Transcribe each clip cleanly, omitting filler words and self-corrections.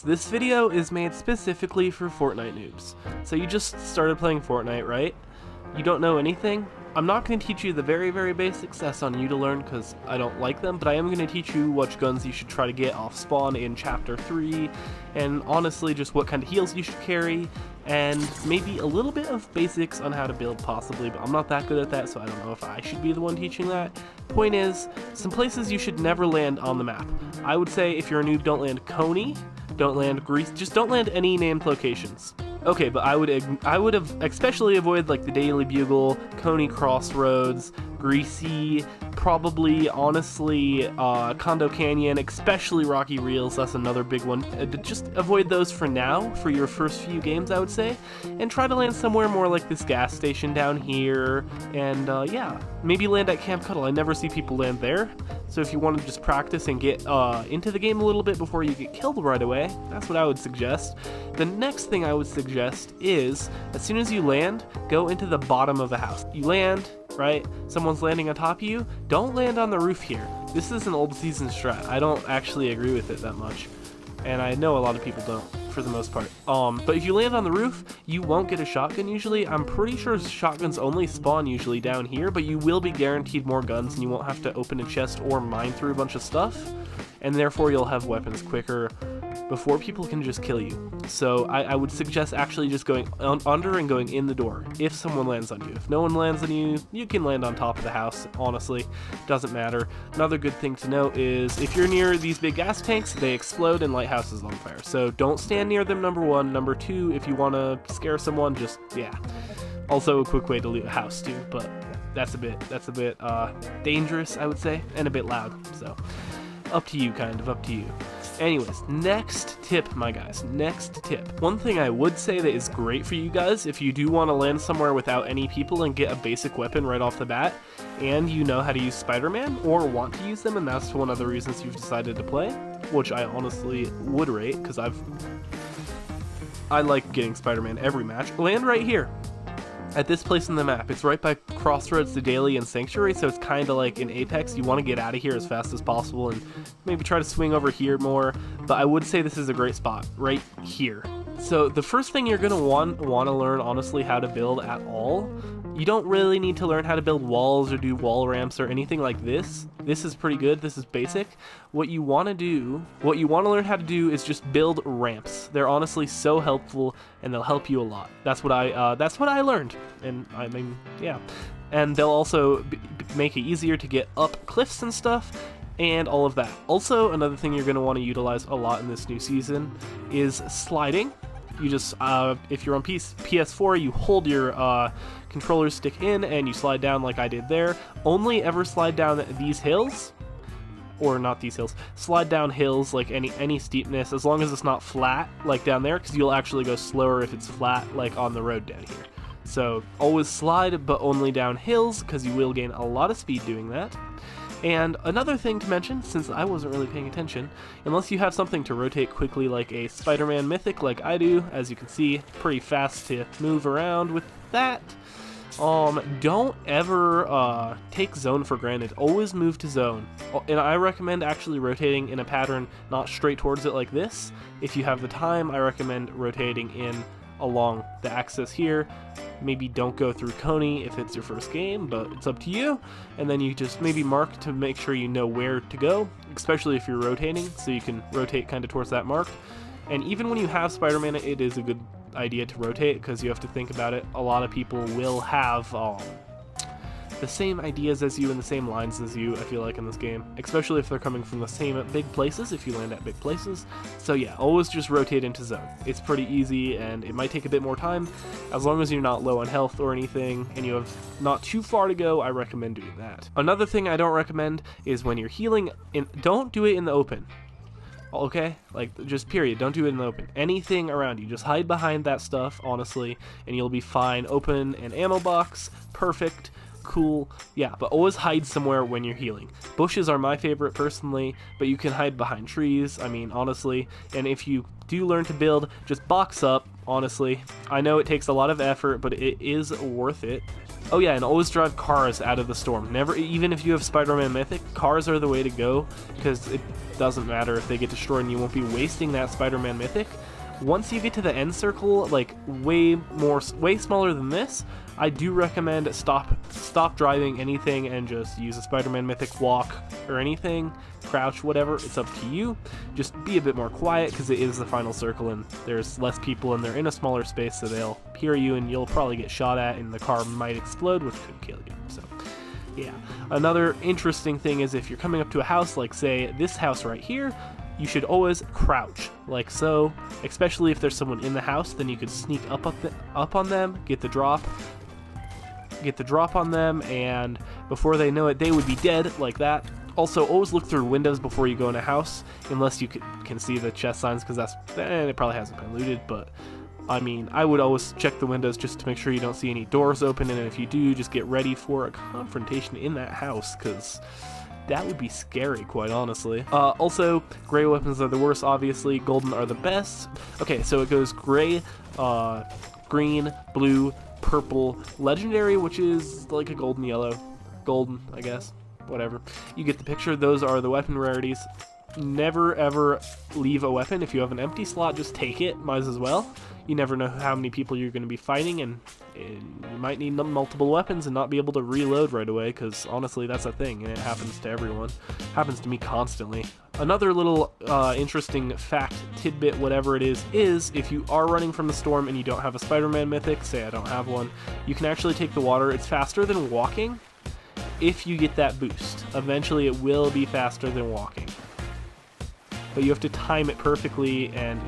This video is made specifically for Fortnite noobs. So you just started playing Fortnite, right? You don't know anything? I'm not going to teach you the very basics, that's on you to learn because I don't like them, but I am going to teach you which guns you should try to get off spawn in Chapter 3, and honestly just what kind of heals you should carry, and maybe a little bit of basics on how to build possibly, but I'm not that good at that, so I don't know if I should be the one teaching that. Point is, some places you should never land on the map. I would say if you're a noob, don't land Coney, don't land Greece, just don't land any named locations. Okay, but I would have especially avoid like the Daily Bugle, Coney Crossroads, Greasy, probably honestly Condo Canyon, especially Rocky Reels. That's another big one. Just avoid those for now for your first few games, I would say, and try to land somewhere more like this gas station down here. And yeah, maybe land at Camp Cuddle. I never see people land there. So if you want to just practice and get into the game a little bit before you get killed right away, that's what I would suggest. The next thing I would suggest is, as soon as you land, go into the bottom of the house. You land, right? Someone's landing on top of you. Don't land on the roof here. This is an old season strat. I don't actually agree with it that much. And I know a lot of people don't, for the most part. But if you land on the roof, you won't get a shotgun usually. I'm pretty sure shotguns only spawn usually down here, but you will be guaranteed more guns and you won't have to open a chest or mine through a bunch of stuff. And therefore you'll have weapons quicker before people can just kill you. So I would suggest actually just going under and going in the door if someone lands on you. If no one lands on you, you can land on top of the house, honestly. Doesn't matter. Another good thing to note is if you're near these big gas tanks, they explode and light houses on fire. So don't stand near them, number one. Number two, if you want to scare someone, just, yeah. Also a quick way to loot a house too, but that's a bit dangerous, I would say, and a bit loud. So up to you, kind of up to you. Anyways, next tip, my guys, next tip. One thing I would say that is great for you guys if you do want to land somewhere without any people and get a basic weapon right off the bat, and you know how to use Spider-Man or want to use them, and that's one of the reasons you've decided to play, which I honestly would rate because I like getting Spider-Man every match. Land right here. At this place in the map. It's right by Crossroads to Daily and Sanctuary, so it's kind of like in Apex. You want to get out of here as fast as possible and maybe try to swing over here more, but I would say this is a great spot, right here. So the first thing you're going to want to learn, honestly, how to build at all. You don't really need to learn how to build walls or do wall ramps or anything like this. This is pretty good. This is basic. What you want to learn how to do is just build ramps. They're honestly so helpful and they'll help you a lot. That's what I learned. And I mean, yeah. And they'll also make it easier to get up cliffs and stuff and all of that. Also, another thing you're going to want to utilize a lot in this new season is sliding. You just, if you're on PS4, you hold your controller stick in and you slide down like I did there. Only ever slide down these hills, or not these hills, slide down hills like any steepness, as long as it's not flat like down there, because you'll actually go slower if it's flat like on the road down here. So always slide, but only down hills, because you will gain a lot of speed doing that. And another thing to mention, since I wasn't really paying attention, unless you have something to rotate quickly like a Spider-Man Mythic like I do, as you can see, pretty fast to move around with that, don't ever take zone for granted. Always move to zone. And I recommend actually rotating in a pattern not straight towards it like this. If you have the time, I recommend rotating in along the axis here. Maybe don't go through Coney if it's your first game, but it's up to you. And then you just maybe mark to make sure you know where to go, especially if you're rotating, so you can rotate kind of towards that mark. And even when you have Spider-Man, it is a good idea to rotate because you have to think about it. A lot of people will have the same ideas as you and the same lines as you, I feel like, in this game, especially if they're coming from the same big places, if you land at big places. So yeah, always just rotate into zone. It's pretty easy and it might take a bit more time. As long as you're not low on health or anything and you have not too far to go, I recommend doing that. Another thing I don't recommend is when you're healing, don't do it in the open. Okay? Like, just period. Don't do it in the open. Anything around you. Just hide behind that stuff, honestly, and you'll be fine. Open an ammo box. Perfect. Cool. Yeah, but always hide somewhere when you're healing. Bushes are my favorite personally, but you can hide behind trees, I mean, honestly. And if you do learn to build, just box up, honestly. I know it takes a lot of effort, but it is worth it. Oh yeah, and always drive cars out of the storm. Never, even if you have Spider-Man Mythic, cars are the way to go, because it doesn't matter if they get destroyed and you won't be wasting that Spider-Man Mythic. Once you get to the end circle, like way smaller than this, I do recommend stop driving anything and just use a Spider-Man Mythic, walk or anything, crouch, whatever. It's up to you. Just be a bit more quiet because it is the final circle and there's less people and they're in a smaller space, so they'll hear you and you'll probably get shot at and the car might explode, which could kill you. So yeah. Another interesting thing is if you're coming up to a house, like say this house right here, you should always crouch, like so, especially if there's someone in the house, then you could sneak up on them, get the drop on them, and before they know it, they would be dead, like that. Also, always look through windows before you go in a house, unless you can see the chest signs, because it probably hasn't been looted, but I mean, I would always check the windows just to make sure you don't see any doors open, and if you do, just get ready for a confrontation in that house, because that would be scary, quite honestly. Also, gray weapons are the worst, obviously. Golden are the best. Okay, so it goes gray, green, blue, purple, legendary, which is like a golden yellow. Golden, I guess. Whatever. You get the picture. Those are the weapon rarities. Never ever leave a weapon. If you have an empty slot, just take it. Might as well. You never know how many people you're going to be fighting, and you might need multiple weapons and not be able to reload right away, because honestly, that's a thing, and it happens to everyone. Happens to me constantly. Another little interesting fact, tidbit, whatever it is if you are running from the storm and you don't have a Spider-Man Mythic, say I don't have one, you can actually take the water. It's faster than walking if you get that boost. Eventually, it will be faster than walking. But you have to time it perfectly, and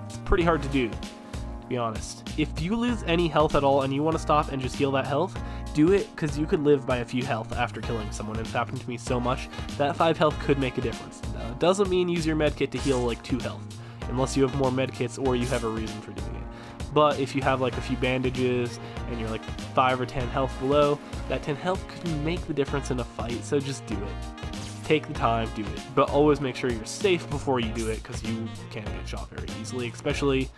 it's pretty hard to do, to be honest. If you lose any health at all and you want to stop and just heal that health, do it, because you could live by a few health after killing someone. It's happened to me so much. That 5 health could make a difference. Now, it doesn't mean use your medkit to heal like 2 health, unless you have more medkits or you have a reason for doing it. But if you have like a few bandages and you're like 5 or 10 health below, that 10 health could make the difference in a fight, so just do it. Take the time, do it, but always make sure you're safe before you do it, because you can get shot very easily, especially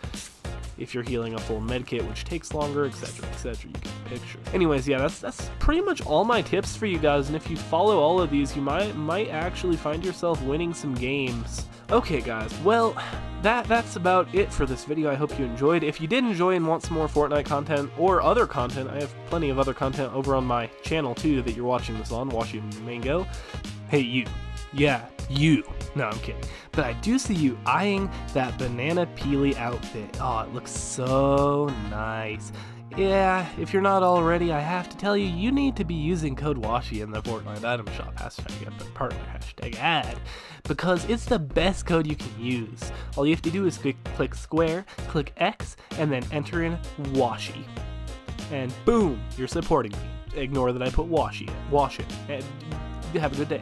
if you're healing a full medkit, which takes longer, etc, etc. You get the picture. Anyways, yeah, that's pretty much all my tips for you guys, and if you follow all of these, you might actually find yourself winning some games. Okay, guys, well, that's about it for this video. I hope you enjoyed. If you did enjoy and want some more Fortnite content or other content, I have plenty of other content over on my channel too that you're watching this on, Washington Mango. Hey, you. Yeah, you. No, I'm kidding. But I do see you eyeing that banana peely outfit. Oh, it looks so nice. Yeah, if you're not already, I have to tell you, you need to be using code WASHY in the Fortnite item shop, partner hashtag ad, because it's the best code you can use. All you have to do is click square, click X, and then enter in WASHY. And boom, you're supporting me. Ignore that I put WASHY in. Wash it. And have a good day.